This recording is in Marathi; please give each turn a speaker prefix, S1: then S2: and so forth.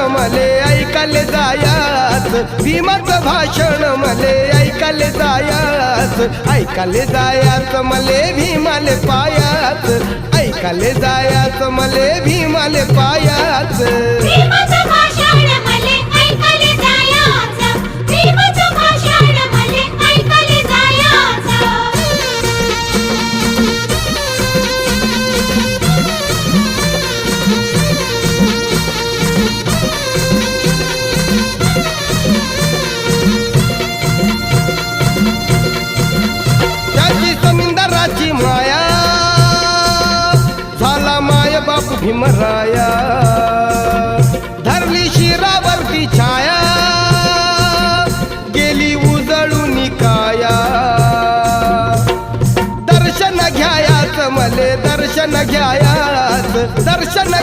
S1: मले ऐकाले जायाच, भीमाचं भाषण मले ऐकाले जायाच, ऐकाले जायाच मले भीमाले पायाच, ऐकाले जायाच मले भीमाले पायाच.
S2: भीमाचं भाषण मले ऐकाले जायाच, भीमाचं भाषण मले ऐकाले जायाच.
S1: त्याची जमीनदाराची माया झाला माय बाप भीमराया, धरली शिरावरती छाया गेली उजळून काया. दर्शन घ्यायाच मले दर्शन घ्यायाच, दर्शन